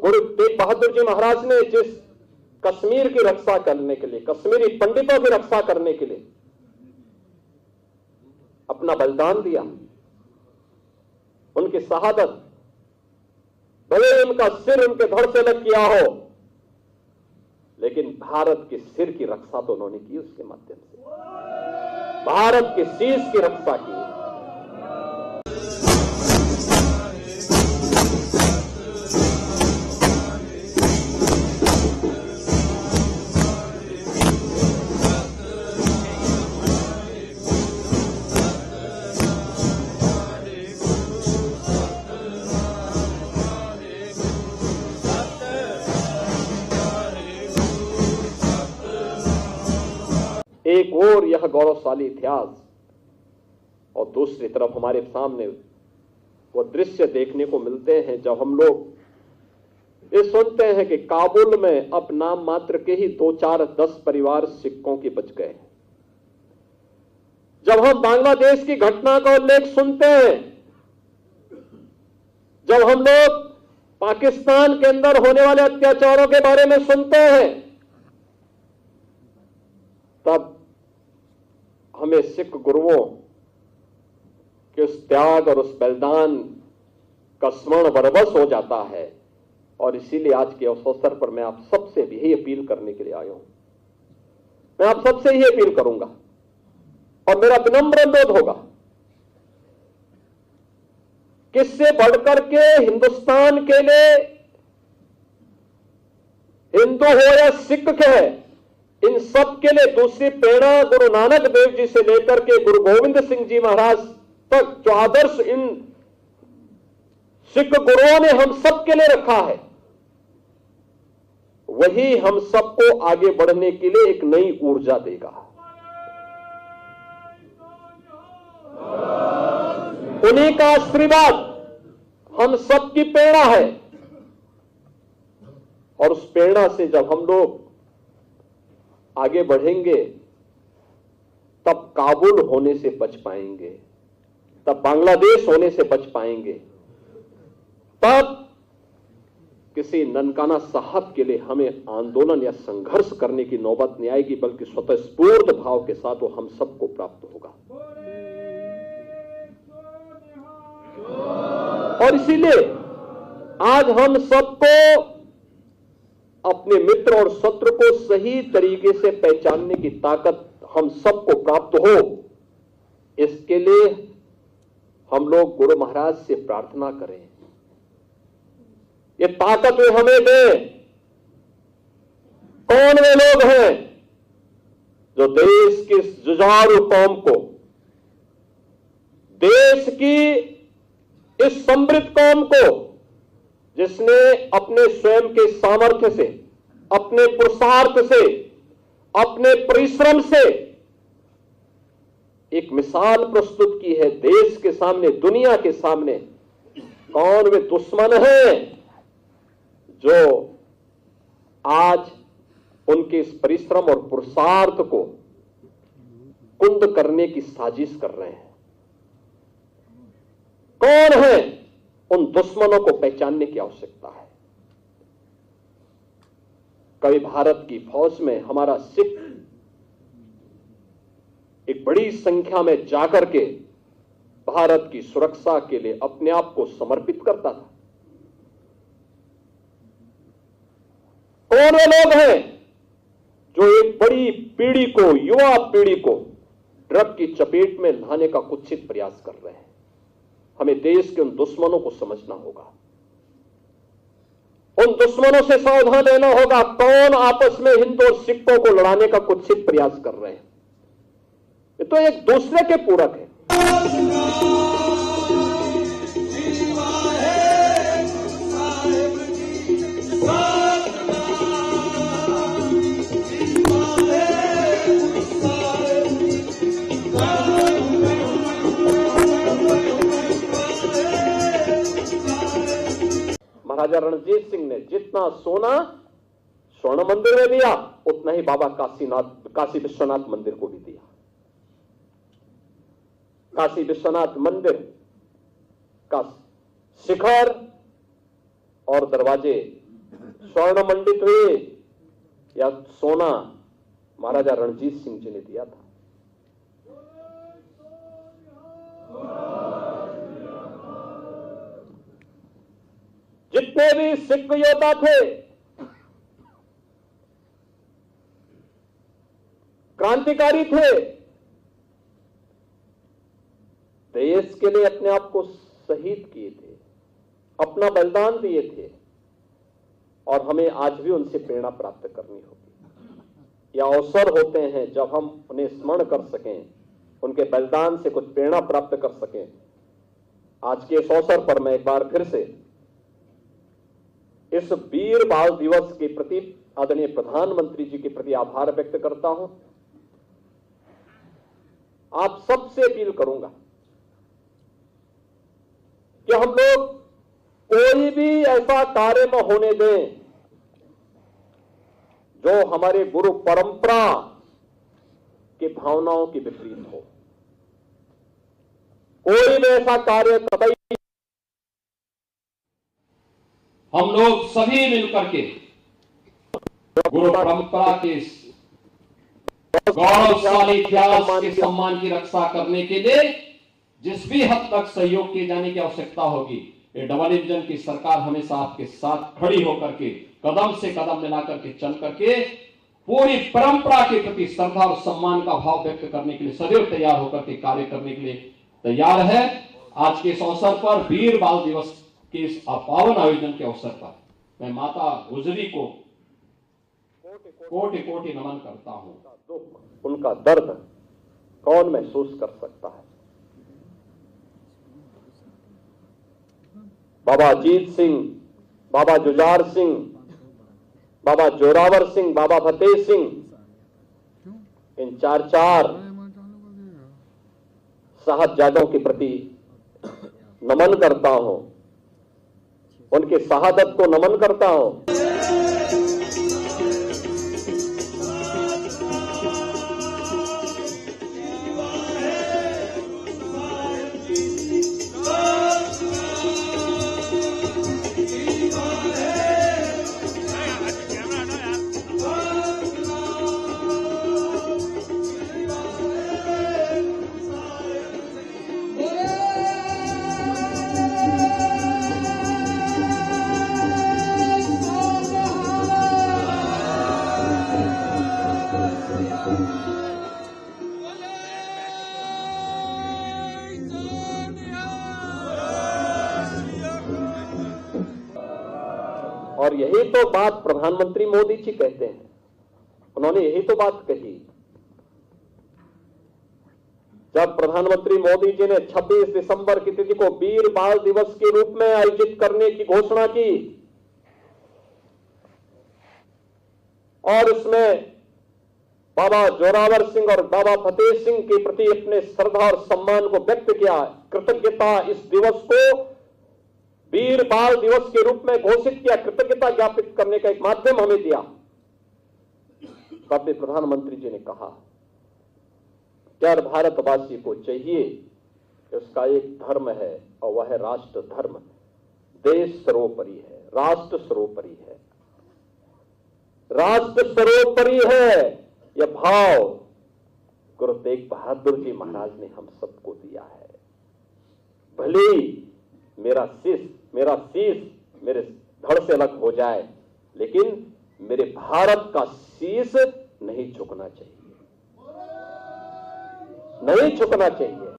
गुरु तेग बहादुर जी महाराज ने जिस कश्मीर की रक्षा करने के लिए, कश्मीरी पंडितों की रक्षा करने के लिए अपना बलिदान दिया, उनकी शहादत, भले उनका सिर उनके धड़ से अलग किया हो, लेकिन भारत के सिर की रक्षा तो उन्होंने की। उसके माध्यम से भारत के शीश की रक्षा की। एक और यह गौरवशाली इतिहास और दूसरी तरफ हमारे सामने वो दृश्य देखने को मिलते हैं जब हम लोग ये सुनते हैं कि काबुल में अब नाम मात्र के ही 2-4-10 परिवार सिखों के बच गए। जब हम बांग्लादेश की घटना का उल्लेख सुनते हैं, जब हम लोग पाकिस्तान के अंदर होने वाले अत्याचारों के बारे में सुनते हैं, तब हमें सिख गुरुओं के उस त्याग और उस बलिदान का स्मरण बरबस हो जाता है। और इसीलिए आज के अवसर पर मैं आप सबसे भी यही अपील करने के लिए आया हूं। मैं आप सबसे यही अपील करूंगा और मेरा विनम्र अनुरोध होगा, किससे बढ़कर के हिंदुस्तान के लिए, हिंदू हो या सिख है, इन सब के लिए दूसरी प्रेरणा गुरु नानक देव जी से लेकर के गुरु गोविंद सिंह जी महाराज तक जो आदर्श इन सिख गुरुओं ने हम सब के लिए रखा है, वही हम सबको आगे बढ़ने के लिए एक नई ऊर्जा देगा। उन्हीं का आशीर्वाद हम सबकी प्रेरणा है और उस प्रेरणा से जब हम लोग आगे बढ़ेंगे तब काबुल होने से बच पाएंगे, तब बांग्लादेश होने से बच पाएंगे, तब किसी ननकाना साहब के लिए हमें आंदोलन या संघर्ष करने की नौबत नहीं आएगी, बल्कि स्वतःस्फूर्त भाव के साथ वो हम सबको प्राप्त होगा। और इसीलिए आज हम सबको अपने मित्र और शत्रु को सही तरीके से पहचानने की ताकत हम सबको प्राप्त हो, इसके लिए हम लोग गुरु महाराज से प्रार्थना करें, ये ताकत वे हमें दें। कौन वे लोग हैं जो देश की जुझारू कौम को, देश की इस समृद्ध कौम को, जिसने अपने स्वयं के सामर्थ्य से, अपने पुरुषार्थ से, अपने परिश्रम से एक मिसाल प्रस्तुत की है देश के सामने, दुनिया के सामने। कौन वे दुश्मन हैं जो आज उनके इस परिश्रम और पुरुषार्थ को कुंद करने की साजिश कर रहे हैं? कौन है? उन दुश्मनों को पहचानने की आवश्यकता है। कभी भारत की फौज में हमारा सिख एक बड़ी संख्या में जाकर के भारत की सुरक्षा के लिए अपने आप को समर्पित करता था। कौन वे लोग हैं जो एक बड़ी पीढ़ी को, युवा पीढ़ी को ड्रग की चपेट में लाने का कुत्सित प्रयास कर रहे हैं? हमें देश के उन दुश्मनों को समझना होगा, उन दुश्मनों से सावधान रहना होगा। कौन आपस में हिंदू और सिखों को लड़ाने का कुत्सित प्रयास कर रहे हैं? ये तो एक दूसरे के पूरक है। महाराजा रणजीत सिंह ने जितना सोना स्वर्ण मंदिर में दिया, उतना ही बाबा काशी विश्वनाथ मंदिर को भी दिया। काशी विश्वनाथ मंदिर का शिखर और दरवाजे स्वर्ण मंडित हुए या सोना महाराजा रणजीत सिंह जी ने दिया था। जितने भी सिख योद्धा थे, क्रांतिकारी थे, देश के लिए अपने आप को शहीद किए थे, अपना बलिदान दिए थे, और हमें आज भी उनसे प्रेरणा प्राप्त करनी होगी। यह अवसर होते हैं जब हम उन्हें स्मरण कर सकें, उनके बलिदान से कुछ प्रेरणा प्राप्त कर सकें। आज के इस अवसर पर मैं एक बार फिर से इस वीर बाल दिवस के प्रति आदरणीय प्रधानमंत्री जी के प्रति आभार व्यक्त करता हूं। आप सबसे अपील करूंगा कि हम लोग कोई भी ऐसा कार्य न होने दें जो हमारे गुरु परंपरा की भावनाओं के विपरीत हो। कोई भी ऐसा कार्य कतई हम लोग सभी मिलकर के गुरु परंपरा के गौरवशाली इतिहास के सम्मान की रक्षा करने के लिए जिस भी हद तक सहयोग किए जाने की आवश्यकता होगी, ये डबल इंजन की सरकार हमेशा आपके साथ खड़ी होकर के कदम से कदम मिलाकर के चल करके पूरी परंपरा के प्रति श्रद्धा और सम्मान का भाव व्यक्त करने के लिए सदैव तैयार होकर के कार्य करने के लिए तैयार है। आज के इस अवसर पर वीर बाल दिवस के इस पावन आयोजन के अवसर पर मैं माता गुजरी को कोटि कोटि नमन करता हूं। दुख, उनका दर्द कौन महसूस कर सकता है। बाबा अजीत सिंह, बाबा जुझार सिंह, बाबा जोरावर सिंह, बाबा फतेह सिंह, इन चार साहबजादों के प्रति नमन करता हूं, उनके शहादत को नमन करता हूं। और यही तो बात प्रधानमंत्री मोदी जी कहते हैं। उन्होंने यही तो बात कही जब प्रधानमंत्री मोदी जी ने 26 दिसंबर की तिथि को वीर बाल दिवस के रूप में आयोजित करने की घोषणा की और इसमें बाबा जोरावर सिंह और बाबा फतेह सिंह के प्रति अपने श्रद्धा और सम्मान को व्यक्त किया। कृतज्ञता इस दिवस को वीर बाल दिवस के रूप में घोषित किया, कृतज्ञता ज्ञापित करने का एक माध्यम हमें दिया। तब भी प्रधानमंत्री जी ने कहा कि हर भारतवासी को चाहिए कि उसका एक धर्म है और वह है राष्ट्र धर्म। देश सर्वोपरि है, राष्ट्र सर्वोपरि है, राष्ट्र सर्वोपरि है। यह भाव गुरु तेग बहादुर जी महाराज ने हम सबको दिया है। भले मेरा शीश मेरे धड़ से अलग हो जाए, लेकिन मेरे भारत का शीश नहीं झुकना चाहिए, नहीं झुकना चाहिए।